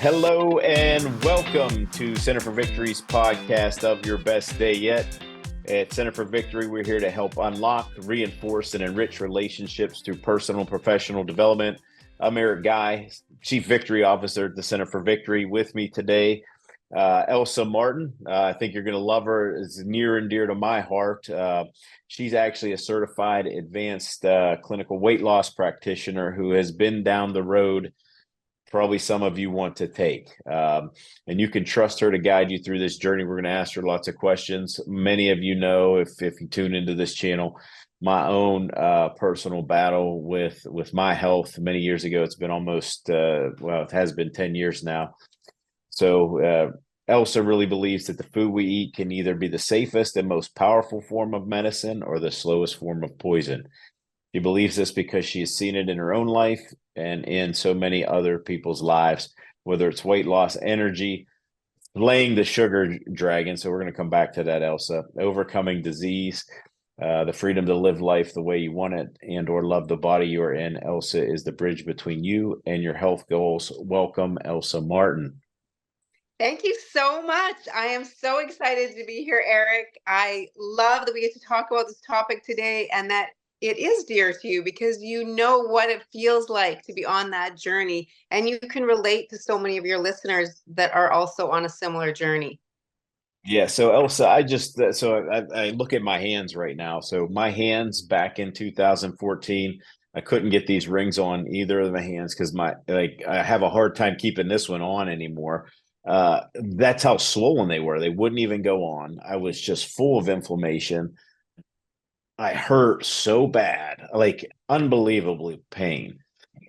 Hello and welcome to Center for Victory's podcast of Your Best Day Yet. At Center for Victory, we're here to help unlock, reinforce, and enrich relationships through personal and professional development. I'm Eric Guy, Chief Victory Officer at the Center for Victory. With me today, Elsa Martin. I think you're going to love her. It's near and dear to my heart. She's actually a certified advanced clinical weight loss practitioner who has been down the road probably some of you want to take. And you can trust her to guide you through this journey. We're going to ask her lots of questions. Many of you know, if you tune into this channel, my own personal battle with my health many years ago. It's been almost, it has been 10 years now. So Elsa really believes that the food we eat can either be the safest and most powerful form of medicine or the slowest form of poison. She believes this because she has seen it in her own life and in so many other people's lives, whether it's weight loss, energy, laying the sugar dragon. So we're going to come back to that, Elsa. Overcoming disease, the freedom to live life the way you want it and or love the body you're in. Elsa is the bridge between you and your health goals. Welcome, Elsa Martin. Thank you so much. I am so excited to be here, Eric. I love that we get to talk about this topic today and that it is dear to you because you know what it feels like to be on that journey. And you can relate to so many of your listeners that are also on a similar journey. Yeah. So Elsa, I look at my hands right now. So my hands back in 2014, I couldn't get these rings on either of my hands because I have a hard time keeping this one on anymore. That's how swollen they were. They wouldn't even go on. I was just full of inflammation. I hurt so bad, like unbelievably pain.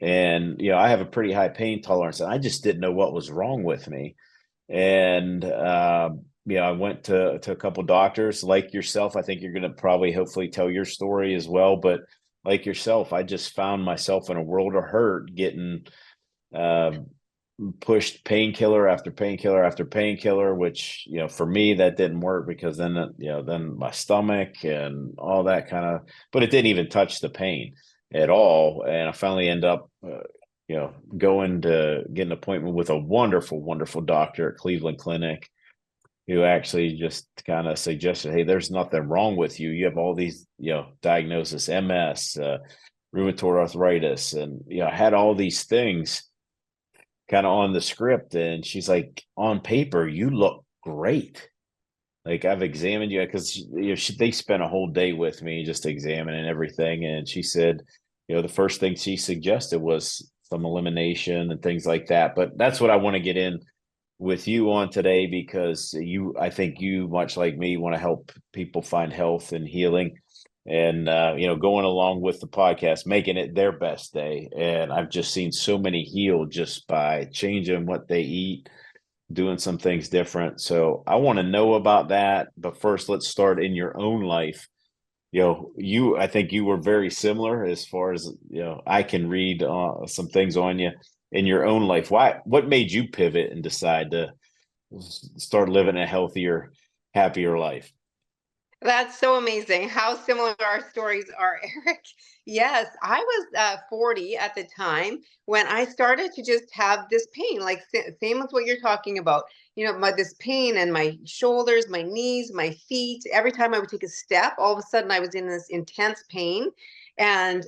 And I have a pretty high pain tolerance, and I just didn't know what was wrong with me. And I went to a couple doctors like yourself. I think you're going to probably hopefully tell your story as well. But like yourself, I just found myself in a world of hurt, getting pushed painkiller after painkiller after painkiller, which for me that didn't work because then my stomach and all that kind of, but it didn't even touch the pain at all. And I finally end up going to get an appointment with a wonderful doctor at Cleveland Clinic who actually just kind of suggested, hey, there's nothing wrong with you. You have all these diagnosis, MS, rheumatoid arthritis, and I had all these things kind of on the script. And she's like, on paper you look great, like I've examined you, because they spent a whole day with me just examining everything. And she said the first thing she suggested was some elimination and things like that. But that's what I want to get in with you on today, because I think you, much like me, want to help people find health and healing, and going along with the podcast, making it their best day. And I've just seen so many heal just by changing what they eat, doing some things different. So I want to know about that. But first, let's start in your own life. I think you were very similar as far as, I can read some things on you in your own life. What made you pivot and decide to start living a healthier, happier life? That's so amazing how similar our stories are, Eric. Yes, I was 40 at the time when I started to just have this pain, like same with what you're talking about. This pain in my shoulders, my knees, my feet. Every time I would take a step, all of a sudden I was in this intense pain. And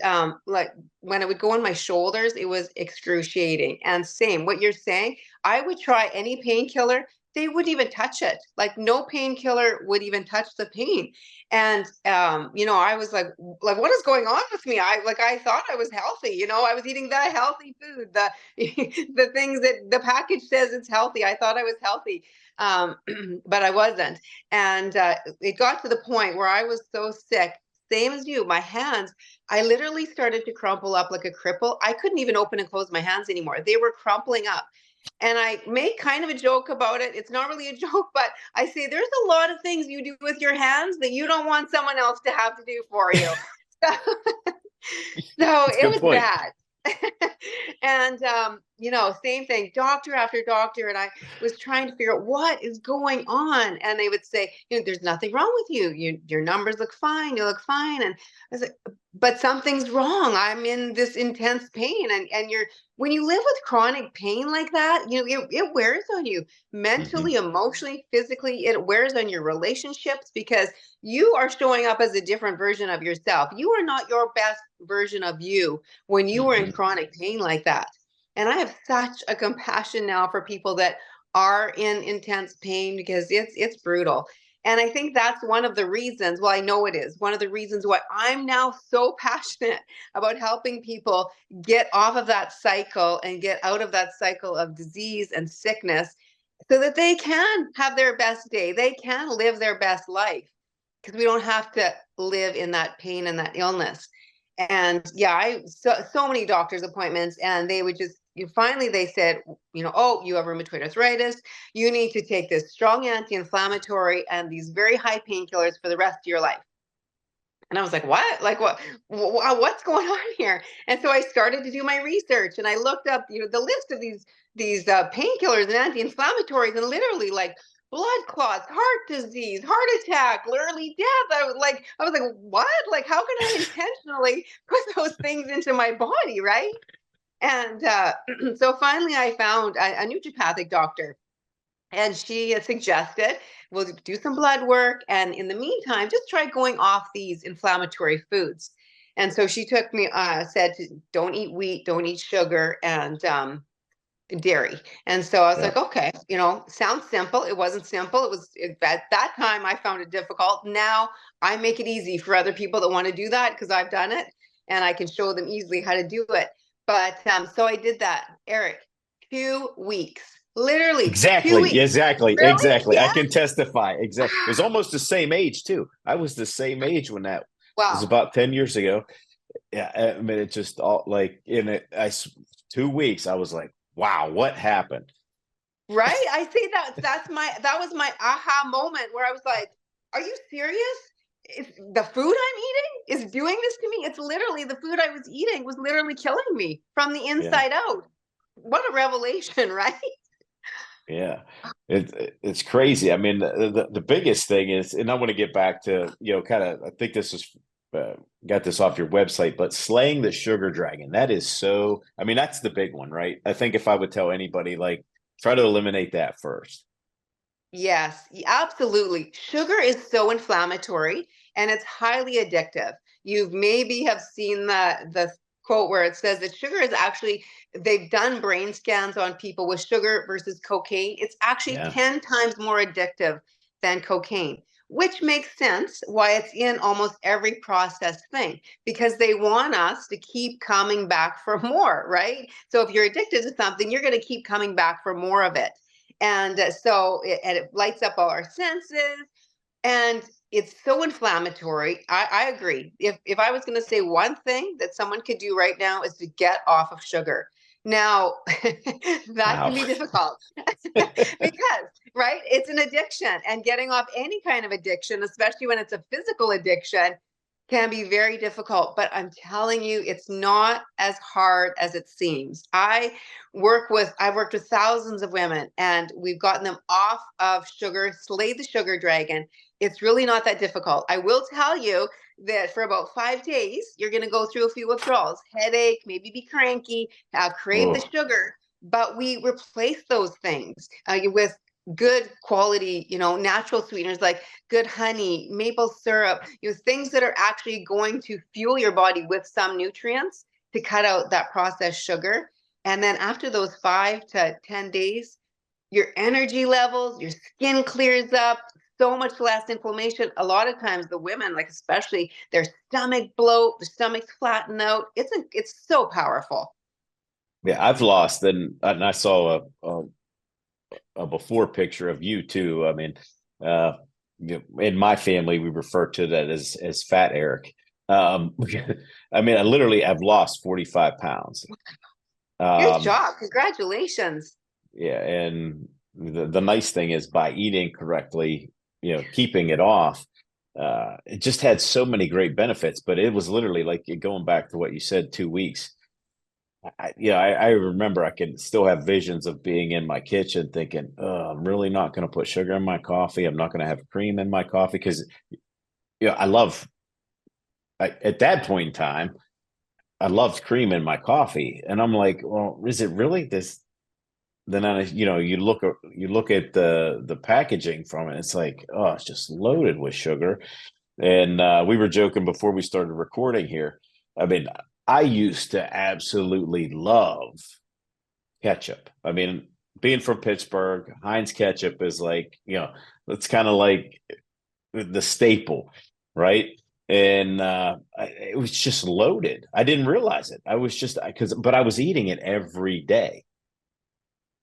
like when I would go on my shoulders, it was excruciating. And same, what you're saying, I would try any painkiller, they wouldn't even touch it. Like no painkiller would even touch the pain. And I was like, what is going on with me? I thought I was healthy. I was eating the healthy food, the the things that the package says it's healthy. I thought I was healthy. But I wasn't. And it got to the point where I was so sick, same as you, my hands, I literally started to crumple up like a cripple. I couldn't even open and close my hands anymore. They were crumpling up. And I make kind of a joke about it. It's not really a joke, but I say there's a lot of things you do with your hands that you don't want someone else to have to do for you. So, so That's a it good was point. bad. And same thing, doctor after doctor. And I was trying to figure out what is going on. And they would say, there's nothing wrong with you. Your numbers look fine. You look fine. And I was like, but something's wrong. I'm in this intense pain. And when you live with chronic pain like that, it wears on you Mhm. mentally, emotionally, physically. It wears on your relationships because you are showing up as a different version of yourself. You are not your best version of you when you are in Mhm. chronic pain like that. And I have such a compassion now for people that are in intense pain because it's brutal. And I think that's one of the reasons, well, I know it is one of the reasons why I'm now so passionate about helping people get off of that cycle and get out of that cycle of disease and sickness so that they can have their best day. They can live their best life because we don't have to live in that pain and that illness. And yeah, so many doctor's appointments, and they would just finally they said, oh, you have rheumatoid arthritis. You need to take this strong anti-inflammatory and these very high painkillers for the rest of your life. And I was like, what? Like what? What's going on here? And so I started to do my research, and I looked up, the list of these painkillers and anti-inflammatories, and literally like blood clots, heart disease, heart attack, early death. I was like, what? Like, how can I intentionally put those things into my body, right? And so finally, I found a naturopathic doctor, and she had suggested we'll do some blood work. And in the meantime, just try going off these inflammatory foods. And so she took me, said, don't eat wheat, don't eat sugar, and dairy. And so I was Yeah. like, okay, sounds simple. It wasn't simple. At that time I found it difficult. Now I make it easy for other people that want to do that because I've done it and I can show them easily how to do it. But so I did that, Eric, 2 weeks, literally two Exactly. weeks. Exactly. Really? Exactly. I Yeah. can testify. Exactly. It was almost the same age too. I was the same age when that was Wow. about 10 years ago. Yeah. I mean, it just all like in it, 2 weeks, I was like, wow, what happened? Right? I think that was my aha moment where I was like, "Are you serious? Is the food I'm eating is doing this to me? It's literally the food I was eating was literally killing me from the Yeah. inside out." What a revelation, right? Yeah, it's crazy. I mean, the biggest thing is, and I want to get back to, kind of, I think this is got this off your website, but slaying the sugar dragon. That is so. I mean, that's the big one, right? I think if I would tell anybody, like, try to eliminate that first. Yes, absolutely. Sugar is so inflammatory and it's highly addictive. You've maybe have seen the quote where it says that sugar is actually, they've done brain scans on people with sugar versus cocaine. It's actually Yeah, 10 times more addictive than cocaine, which makes sense why it's in almost every processed thing because they want us to keep coming back for more, right? So if you're addicted to something, you're going to keep coming back for more of it. And it lights up all our senses, and it's so inflammatory. I agree. If I was going to say one thing that someone could do right now is to get off of sugar. Now, that wow. can be difficult because, right, it's an addiction, and getting off any kind of addiction, especially when it's a physical addiction, can be very difficult. But I'm telling you, it's not as hard as it seems. I've worked with thousands of women, and we've gotten them off of sugar, slayed the sugar dragon. It's really not that difficult. I will tell you that for about 5 days, you're going to go through a few withdrawals, headache, maybe be cranky, crave the Oh, sugar. But we replace those things with good quality, natural sweeteners like good honey, maple syrup, things that are actually going to fuel your body with some nutrients to cut out that processed sugar. And then after those 5 to 10 days, your energy levels, your skin clears up, so much less inflammation. A lot of times the women, like especially their stomach bloat, the stomachs flatten out. It's so powerful. yeah. I've lost, and I saw a before picture of you too. I mean, uh, in my family, we refer to that as Fat Eric. Um, I mean, I literally have lost 45 pounds. Good Um, job. Congratulations. yeah, and the nice thing is by eating correctly, keeping it off, it just had so many great benefits. But it was literally like going back to what you said, 2 weeks. I remember I can still have visions of being in my kitchen thinking, oh, I'm really not going to put sugar in my coffee. I'm not going to have cream in my coffee because, at that point in time, I loved cream in my coffee. And I'm like, well, is it really this? Then you look at the packaging from it. It's like, oh, it's just loaded with sugar. And we were joking before we started recording here. I mean, I used to absolutely love ketchup. I mean, being from Pittsburgh, Heinz ketchup is like, it's kind of like the staple, right? And it was just loaded. I didn't realize it. I was just but I was eating it every day,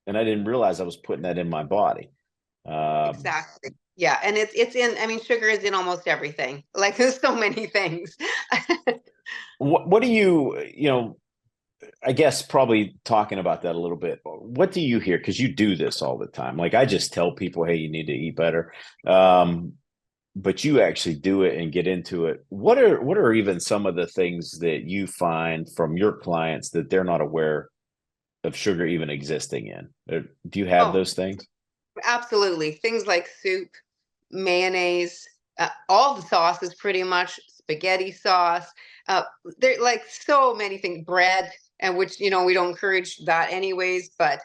and I didn't realize I was putting that in my body. Exactly. Yeah, and it's in. I mean, sugar is in almost everything. Like there's so many things. What do I guess probably talking about that a little bit. What do you hear? Because you do this all the time. Like I just tell people, hey, you need to eat better. But you actually do it and get into it. What are even some of the things that you find from your clients that they're not aware of sugar even existing in? Do you have Oh, those things? absolutely. Things like soup, mayonnaise, all the sauces, pretty much spaghetti sauce. Uh, there like so many things. Bread, and which we don't encourage that anyways. But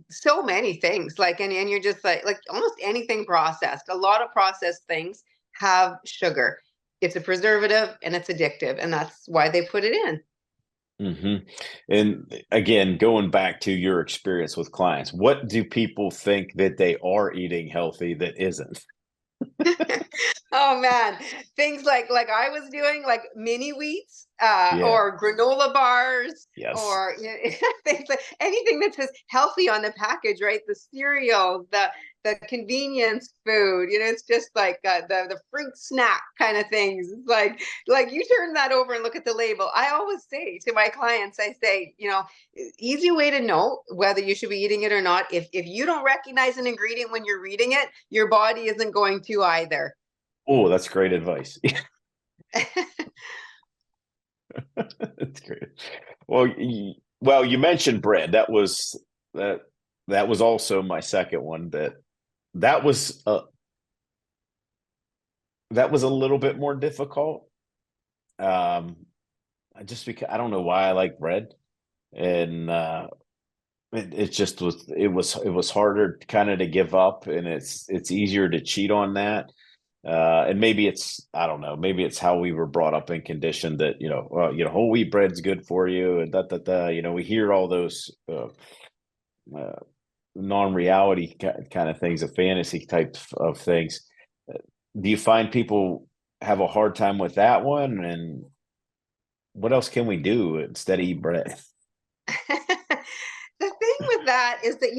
so many things. Like and you're just like almost anything processed. A lot of processed things have sugar. It's a preservative and it's addictive, and that's why they put it in. Hmm. And again, going back to your experience with clients, what do people think that they are eating healthy that isn't? Oh man, things like I was doing, like mini wheats, Yeah. or granola bars, Yes. or things like anything that says healthy on the package, right? The cereal, the convenience food. It's just like the fruit snack kind of things. It's like you turn that over and look at the label. I always say to my clients, I say, easy way to know whether you should be eating it or not. If you don't recognize an ingredient when you're reading it, your body isn't going to either. Oh, that's great advice. That's great. Well, you mentioned bread. That that was also my second one. That was that was a little bit more difficult. Um, just because I don't know why I like bread, and it just was harder kind of to give up, and it's easier to cheat on that. And maybe it's I don't know, maybe it's how we were brought up and conditioned that whole wheat bread's good for you and da. We hear all those uh, non-reality kind of things, of fantasy types of things. Do you find people have a hard time with that one? And what else can we do instead of eat bread? The thing with that is that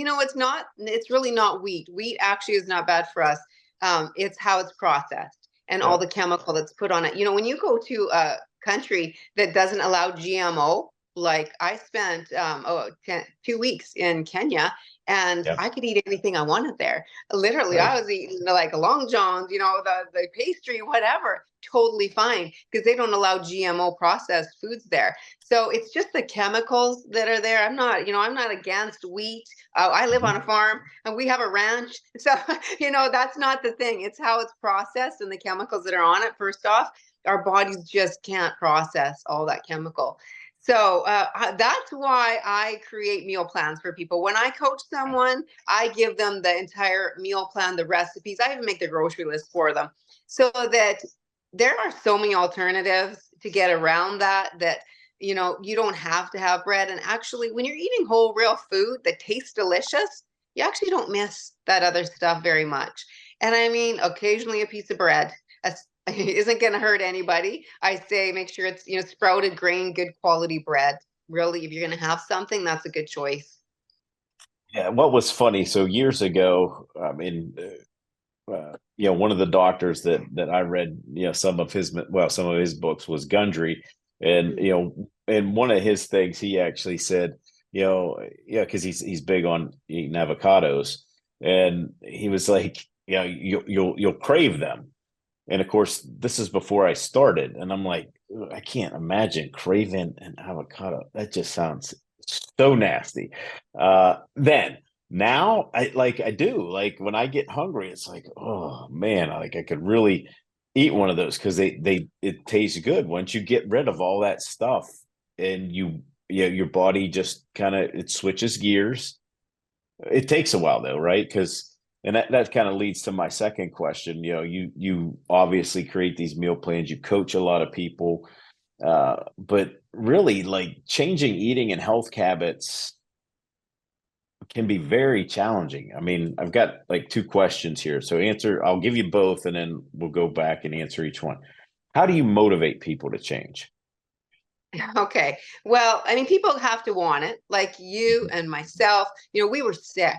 it's really not wheat. Wheat actually is not bad for us. It's how it's processed and all Yeah. the chemical that's put on it. When you go to a country that doesn't allow GMO, like I spent 2 weeks in Kenya, and Yeah. I could eat anything I wanted there. Literally, Right. I was eating like long johns, the pastry, whatever, totally fine, because they don't allow GMO processed foods there. So it's just the chemicals that are there. I'm not against wheat. I live on Mhm. a farm and we have a ranch. So, that's not the thing. It's how it's processed and the chemicals that are on it. First off, our bodies just can't process all that chemical. So that's why I create meal plans for people. When I coach someone, I give them the entire meal plan, the recipes. I even make the grocery list for them so that there are so many alternatives to get around that you don't have to have bread. And actually, when you're eating whole real food that tastes delicious, you actually don't miss that other stuff very much. And I mean, occasionally a piece of bread isn't going to hurt anybody. I say make sure it's sprouted grain, good quality bread. Really, if you're going to have something, that's a good choice. Yeah. What was funny? So years ago, I mean, one of the doctors that I read, some of his books was Gundry, and Mm. and one of his things he actually said, yeah, because he's big on eating avocados, and he was like, you'll crave them, and of course this is before I started, and I'm like, I can't imagine craving an avocado. That just sounds so nasty. Then now I do like when I get hungry, it's like, oh man, like I could really eat one of those because it tastes good once you get rid of all that stuff and your body just kind of it switches gears. It takes a while though, right? Because and that kind of leads to my second question. You obviously create these meal plans, you coach a lot of people, but really like changing eating and health habits can be very challenging. I mean, I've got like two questions here. So I'll give you both and then we'll go back and answer each one. How do you motivate people to change? Okay. Well, I mean, people have to want it, like you Mhm. and myself. We were sick.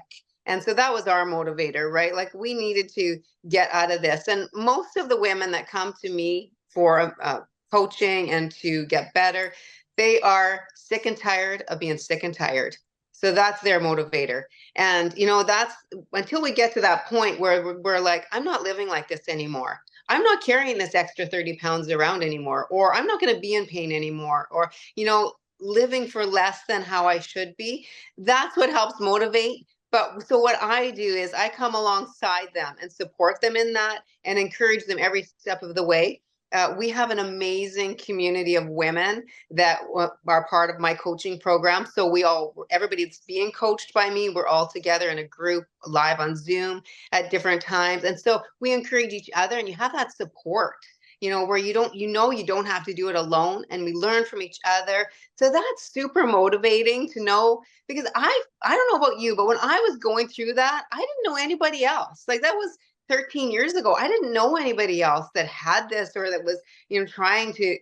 And so that was our motivator, right? Like we needed to get out of this. And most of the women that come to me for coaching and to get better, they are sick and tired of being sick and tired. So that's their motivator. And, that's until we get to that point where we're like, I'm not living like this anymore. I'm not carrying this extra 30 pounds around anymore, or I'm not going to be in pain anymore, or, living for less than how I should be. That's what helps motivate. But so what I do is I come alongside them and support them in that and encourage them every step of the way. We have an amazing community of women that are part of my coaching program. So everybody's being coached by me. We're all together in a group live on Zoom at different times. And so we encourage each other and you have that support, where you don't have to do it alone and we learn from each other. So that's super motivating to know because I don't know about you, but when I was going through that, I didn't know anybody else. Like that was 13 years ago. I didn't know anybody else that had this or that was, trying to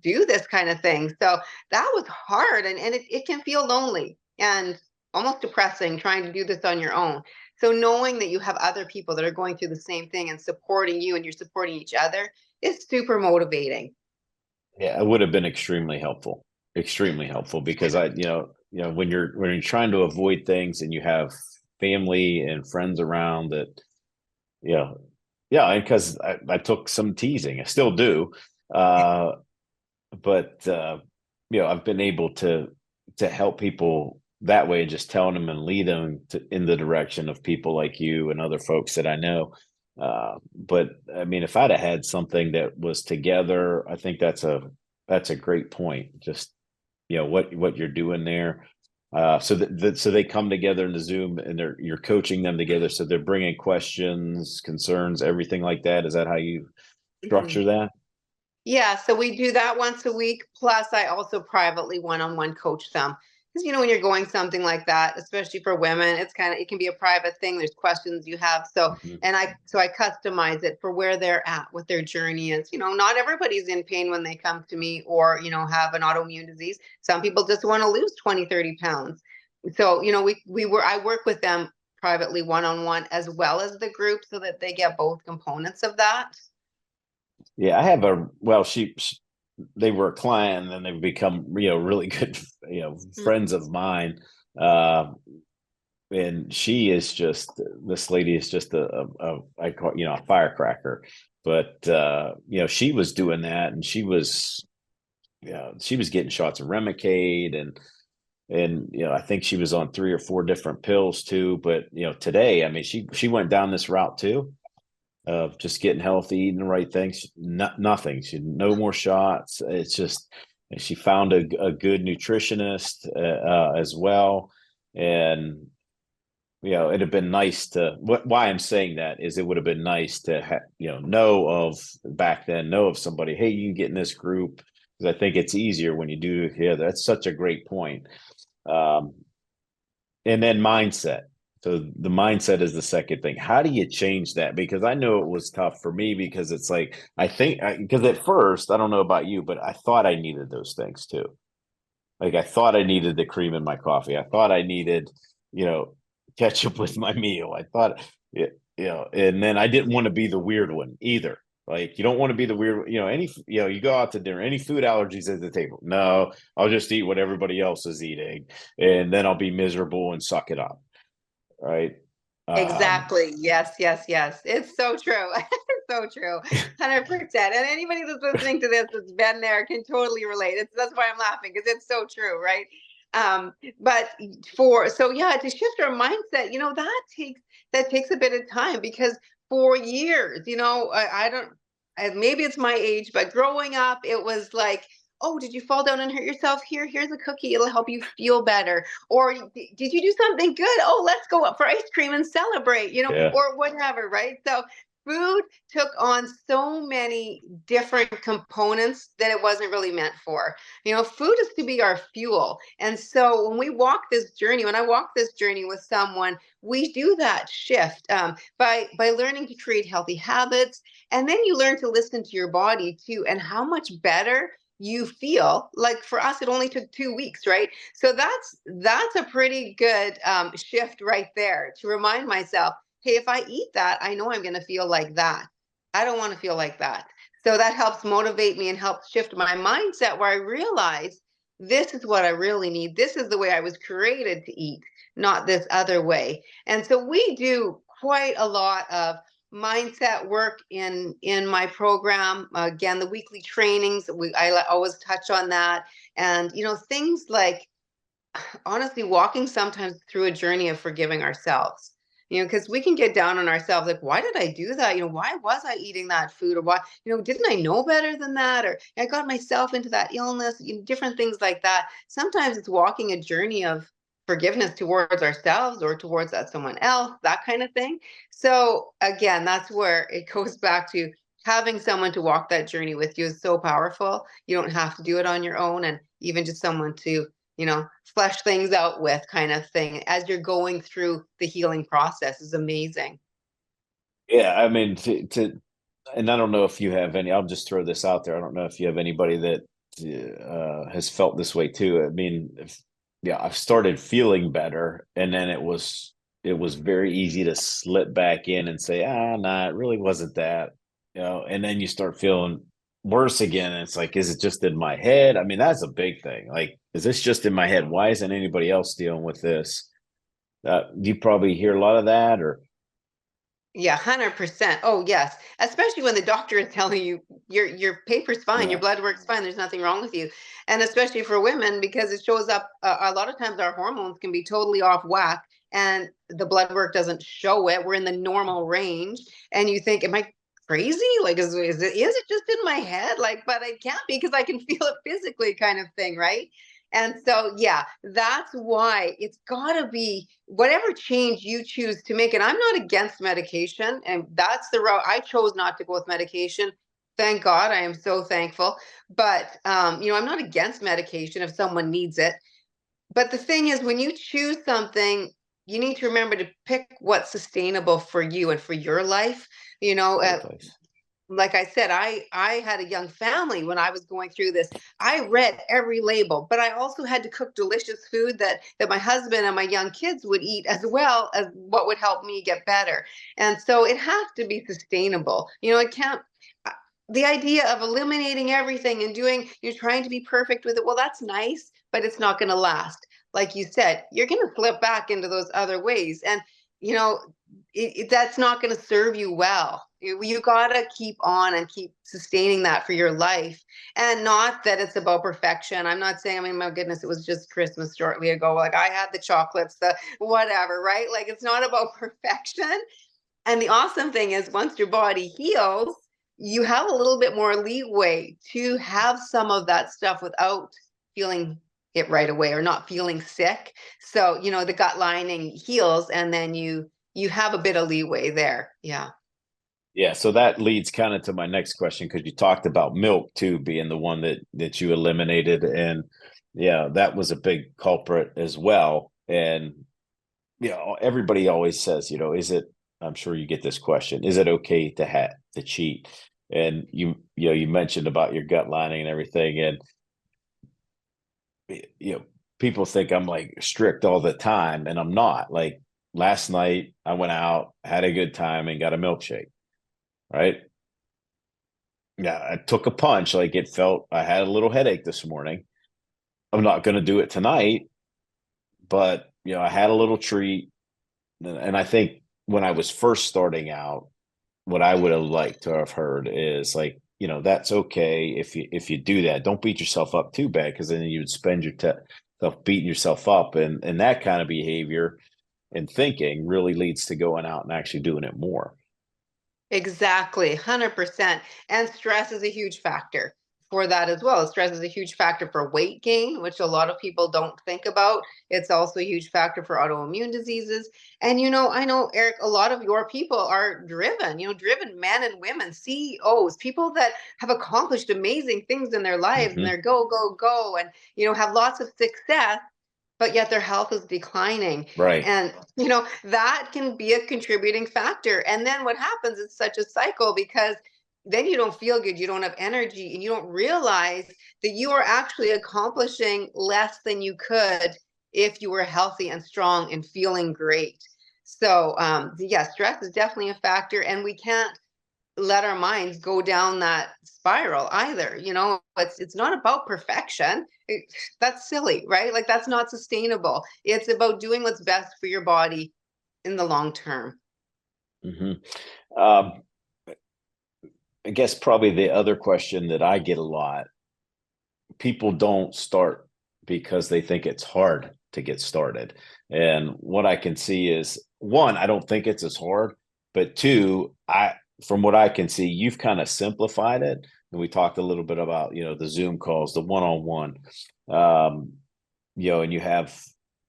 do this kind of thing. So that was hard and it can feel lonely and almost depressing trying to do this on your own. So knowing that you have other people that are going through the same thing and supporting you and you're supporting each other is super motivating. Yeah, it would have been extremely helpful because when you're trying to avoid things and you have family and friends around that, you know, yeah, and because I took some teasing, I still do, uh, but I've been able to help people that way, just telling them and lead them in the direction of people like you and other folks that I know. But I mean, if I'd have had something that was together, I think that's a great point. Just what you're doing there. So they come together in the Zoom and you're coaching them together. So they're bringing questions, concerns, everything like that. Is that how you Mhm. structure that? Yeah, so we do that once a week. Plus, I also privately one-on-one coach them. Because when you're going something like that, especially for women, it can be a private thing. There's questions you have. So Mhm. I customize it for where they're at, what their journey is. Not everybody's in pain when they come to me or, have an autoimmune disease. Some people just want to lose 20, 30 pounds. So, I work with them privately one-on-one as well as the group so that they get both components of that. Yeah, I have they were a client and then they've become, really good, friends of mine. Uh, and this lady is just I call, a firecracker, but, she was doing that and she was getting shots of Remicade and I think she was on 3 or 4 different pills too. But today, I mean, she went down this route too of just getting healthy, eating the right things. Nothing. She no more shots. It's just she found a good nutritionist as well, and it'd have been nice to. Why I'm saying that is it would have been nice to know of back then, know of somebody. Hey, you can get in this group because I think it's easier when you do. Yeah, that's such a great point. Um, and then mindset. So the mindset is the second thing. How do you change that? Because I know it was tough for me because it's like I think because at first I don't know about you, but I thought I needed those things too. Like I thought I needed the cream in my coffee. I thought I needed, you know, ketchup with my meal. I thought, and then I didn't want to be the weird one either. Like you don't want to be the weird, you go out to dinner, any food allergies at the table. No, I'll just eat what everybody else is eating, and then I'll be miserable and suck it up. Right. Um, Exactly. Yes, yes, yes. It's so true. so true. 100%. And anybody that's listening to this that's been there can totally relate. That's why I'm laughing, because it's so true, right? But so yeah, to shift our mindset, that takes a bit of time, because for years, I don't, maybe it's my age, but growing up, it was like, oh, did you fall down and hurt yourself? Here's a cookie. It'll help you feel better. Or did you do something good? Oh, let's go up for ice cream and celebrate, Yeah. or whatever, right? So food took on so many different components that it wasn't really meant for. Food is to be our fuel. And so when I walk this journey with someone, we do that shift by learning to create healthy habits. And then you learn to listen to your body too, and how much better you feel. Like for us, it only took 2 weeks, right? So that's a pretty good shift right there, to remind myself, hey, if I eat that, I know I'm going to feel like that. I don't want to feel like that. So that helps motivate me and helps shift my mindset, where I realize this is what I really need. This is the way I was created to eat, not this other way. And so we do quite a lot of mindset work in my program. Again, the weekly trainings, I always touch on that. And things like, honestly, walking sometimes through a journey of forgiving ourselves, because we can get down on ourselves, like, why did I do that? Why was I eating that food? Or why, didn't I know better than that? Or I got myself into that illness, different things like that. Sometimes it's walking a journey of forgiveness towards ourselves or towards someone else, that kind of thing. So again, that's where it goes back to having someone to walk that journey with you is so powerful. You don't have to do it on your own, and even just someone to flesh things out with, kind of thing, as you're going through the healing process, is amazing. Yeah. I mean, and I don't know if you have any, I'll just throw this out there. I don't know if you have anybody that has felt this way too. I mean, yeah, I've started feeling better, and then it was very easy to slip back in and say, nah, it really wasn't that, and then you start feeling worse again. And it's like, is it just in my head? I mean, that's a big thing. Like, is this just in my head? Why isn't anybody else dealing with this? You probably hear a lot of that, or Yeah, 100%. Oh, yes. Especially when the doctor is telling you your paper's fine, your yeah, blood work's fine, there's nothing wrong with you. And especially for women, because it shows up a lot of times, our hormones can be totally off whack and the blood work doesn't show it. We're in the normal range, and you think, am I crazy? Like, is it just in my head? Like, but it can't be, because I can feel it physically, kind of thing, right? And so, yeah, that's why it's got to be whatever change you choose to make. And I'm not against medication. And that's the route I chose, not to go with medication. Thank God. I am so thankful. But, I'm not against medication if someone needs it. But the thing is, when you choose something, you need to remember to pick what's sustainable for you and for your life. You know, for your uh, place. like I said, I had a young family when I was going through this. I read every label, but I also had to cook delicious food that my husband and my young kids would eat, as well as what would help me get better. And so it has to be sustainable. It can't. uh, The idea of eliminating everything and you're trying to be perfect with it. Well, that's nice, but it's not going to last. Like you said, you're going to slip back into those other ways, and you know that's not going to serve you well. You got to keep on and keep sustaining that for your life. And not that it's about perfection. I'm not saying, I mean, my goodness, it was just Christmas shortly ago. Like, I had the chocolates, the whatever, right? Like, it's not about perfection. And the awesome thing is, once your body heals, you have a little bit more leeway to have some of that stuff without feeling it right away, or not feeling sick. So, the gut lining heals, and then you have a bit of leeway there. Yeah. Yeah, so that leads kind of to my next question, because you talked about milk too being the one that you eliminated, and yeah, that was a big culprit as well. And everybody always says, is it? I'm sure you get this question: is it okay to cheat? And you mentioned about your gut lining and everything, and people think I'm like strict all the time, and I'm not. Like last night, I went out, had a good time, and got a milkshake. Right? Yeah, I took a punch. Like it felt, I had a little headache this morning. I'm not going to do it tonight, but I had a little treat. And I think when I was first starting out, what I would have liked to have heard is like, that's okay if you do that. Don't beat yourself up too bad, because then you would spend yourself beating yourself up, and that kind of behavior and thinking really leads to going out and actually doing it more. Exactly, 100%. And stress is a huge factor for that as well. Stress is a huge factor for weight gain, which a lot of people don't think about. It's also a huge factor for autoimmune diseases. And I know, Eric, a lot of your people are driven, driven men and women, CEOs, people that have accomplished amazing things in their lives, and Hmm. they're go, go, go, and have lots of success, but yet their health is declining. Right. And that can be a contributing factor. And then what happens is such a cycle, because then you don't feel good, you don't have energy, and you don't realize that you are actually accomplishing less than you could if you were healthy and strong and feeling great. So yeah, stress is definitely a factor, and we can't let our minds go down that spiral either. It's not about perfection. That's silly, right? Like, that's not sustainable. It's about doing what's best for your body in the long term. Hmm. Um, I guess probably the other question that I get a lot, people don't start because they think it's hard to get started. And what I can see is, one, I don't think it's as hard, but two, from what I can see, you've kind of simplified it. And we talked a little bit about, the Zoom calls, the one-on-one, and you have,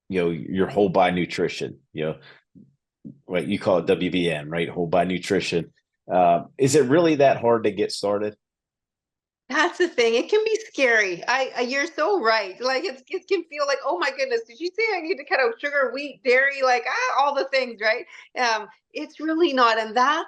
your whole body nutrition, right? You call it WBN, right? Whole body nutrition. Is it really that hard to get started? That's the thing. It can be scary. You're so right. Like, it can feel like, oh my goodness, did you say I need to cut out sugar, wheat, dairy, like all the things, right? It's really not, and that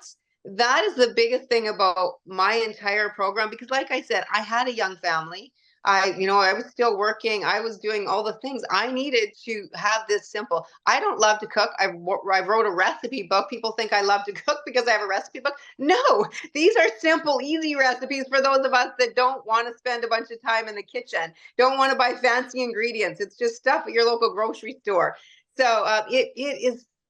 is the biggest thing about my entire program, because, like I said, I had a young family. I was still working. I was doing all the things. I needed to have this simple. I don't love to cook. I wrote a recipe book. People think I love to cook because I have a recipe book. No, these are simple, easy recipes for those of us that don't want to spend a bunch of time in the kitchen, don't want to buy fancy ingredients. It's just stuff at your local grocery store. So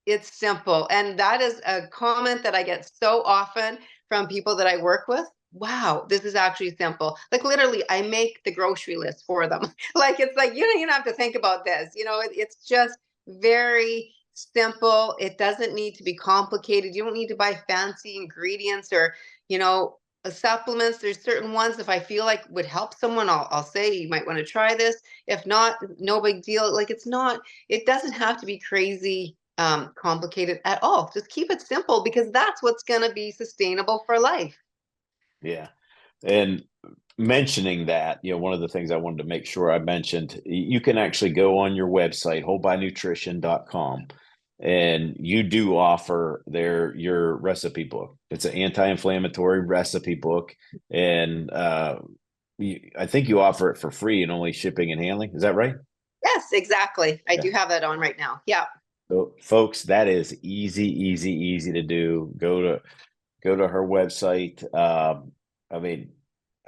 it's simple, and that is a comment that I get so often from people that I work with. Wow, this is actually simple. Like, literally, I make the grocery list for them. Like, it's like, you don't have to think about this. It's just very simple. It doesn't need to be complicated. You don't need to buy fancy ingredients or, supplements. There's certain ones, if I feel like would help someone, I'll say you might want to try this. If not, no big deal. Like, it doesn't have to be crazy complicated at all. Just keep it simple, because that's what's going to be sustainable for life. Yeah. And mentioning that, one of the things I wanted to make sure I mentioned, you can actually go on your website, wholebynutrition.com, and you do offer your recipe book. It's an anti-inflammatory recipe book. And I think you offer it for free and only shipping and handling. Is that right? Yes, exactly. I Yeah. do have that on right now. Yeah. So folks, that is easy, easy, easy to do. Go to her website. I mean,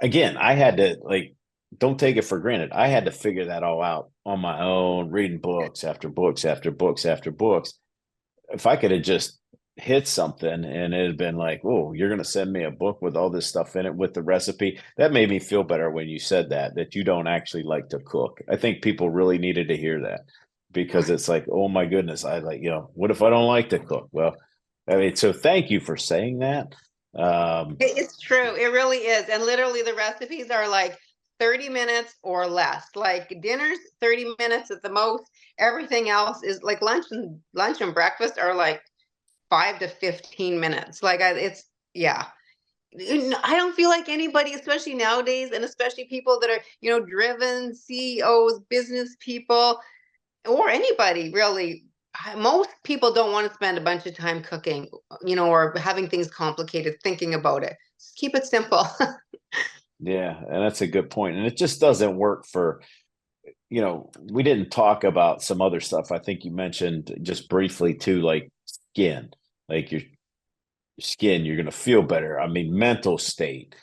again, I had to, like, don't take it for granted. I had to figure that all out on my own, reading books after books after books after books. If I could have just hit something and it had been like, oh, you're going to send me a book with all this stuff in it with the recipe, that made me feel better when you said that you don't actually like to cook. I think people really needed to hear that, because it's like, oh my goodness, I like, what if I don't like to cook? Well, I mean, so thank you for saying that. It's true. It really is. And literally, the recipes are like 30 minutes or less. Like, dinner's 30 minutes at the most. Everything else is like lunch and breakfast are like 5 to 15 minutes. Like, yeah. I don't feel like anybody, especially nowadays, and especially people that are, driven CEOs, business people, or anybody really. Most people don't want to spend a bunch of time cooking, or having things complicated, thinking about it. Just keep it simple. Yeah, and that's a good point. And it just doesn't work for, we didn't talk about some other stuff. I think you mentioned just briefly too, like skin, like your skin, you're going to feel better. I mean, mental state.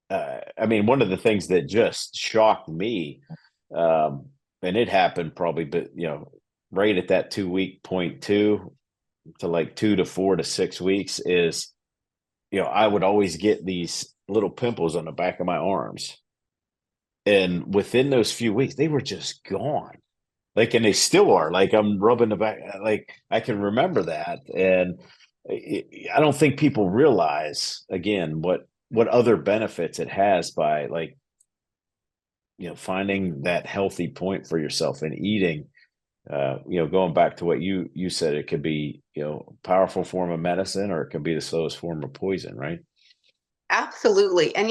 I mean, one of the things that just shocked me, and it happened probably, but right at that 2 week point, to like 2 to 4 to 6 weeks, is I would always get these little pimples on the back of my arms. And within those few weeks, they were just gone. Like, and they still are. Like, I'm rubbing the back, like I can remember that. And I don't think people realize, again, what other benefits it has by, like, finding that healthy point for yourself and eating. Going back to what you said, it could be, powerful form of medicine, or it could be the slowest form of poison, right? Absolutely. And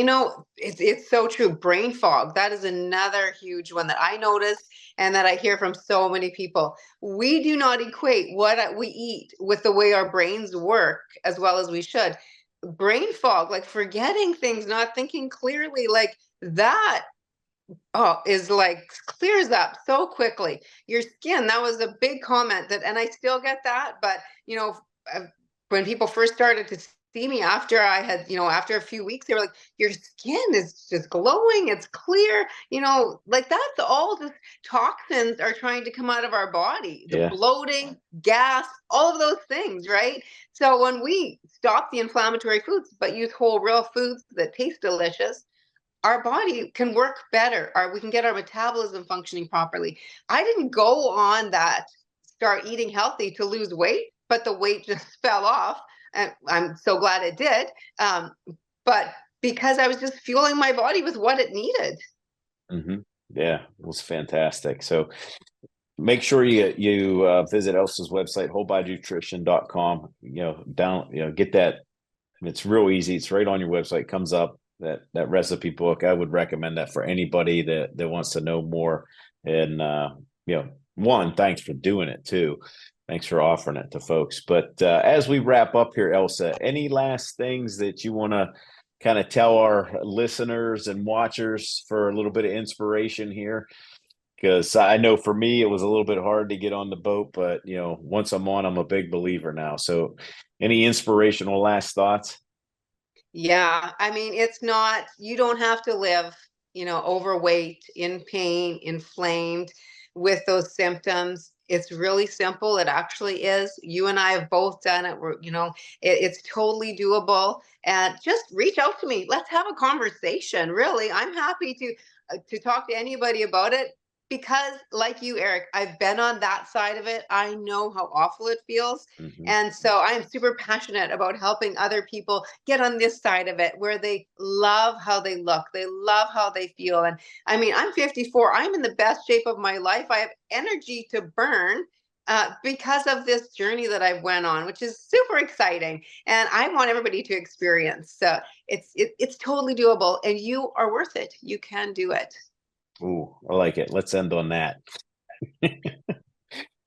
it's so true. Brain fog, that is another huge one that I notice and that I hear from so many people. We do not equate what we eat with the way our brains work as well as we should. Brain fog, like forgetting things, not thinking clearly, like that is like clears up so quickly. Your skin, that was a big comment that, and I still get that, but uh, when people first started to see me after I had, after a few weeks, they were like, your skin is just glowing, it's clear, like that's all the toxins are trying to come out of our body, the Yeah. bloating, gas, all of those things, right? So when we stop the inflammatory foods, but use whole real foods that taste delicious, our body can work better, or we can get our metabolism functioning properly. I didn't go on that start eating healthy to lose weight, but the weight just fell off. And I'm so glad it did. But because I was just fueling my body with what it needed. Mm-hmm. Yeah, it was fantastic. So make sure you visit Elsa's website, wholebodynutrition.com. Get that. It's real easy. It's right on your website. Comes up that recipe book. I would recommend that for anybody that wants to know more. And one, thanks for doing it too. Thanks for offering it to folks. But as we wrap up here, Elsa, any last things that you want to kind of tell our listeners and watchers for a little bit of inspiration here? Because I know for me, it was a little bit hard to get on the boat, but once I'm on, I'm a big believer now. So any inspirational last thoughts? Yeah, I mean, it's not, you don't have to live, overweight, in pain, inflamed with those symptoms. It's really simple. It actually is. You and I have both done it. It's totally doable. And just reach out to me. Let's have a conversation. Really, I'm happy to talk to anybody about it because, like you, Eric, I've been on that side of it. I know how awful it feels. Mm-hmm. And so I'm super passionate about helping other people get on this side of it where they love how they look, they love how they feel. And I mean, I'm 54, I'm in the best shape of my life. I have energy to burn because of this journey that I went on, which is super exciting. And I want everybody to experience. So it's totally doable and you are worth it. You can do it. Ooh, I like it. Let's end on that.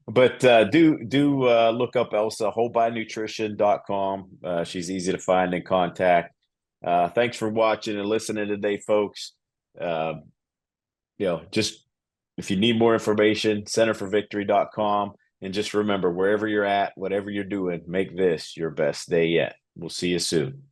But do look up Elsa, wholebodynutrition.com. She's easy to find and contact. Thanks for watching and listening today, folks. Uh, just if you need more information, centerforvictory.com. And just remember, wherever you're at, whatever you're doing, make this your best day yet. We'll see you soon.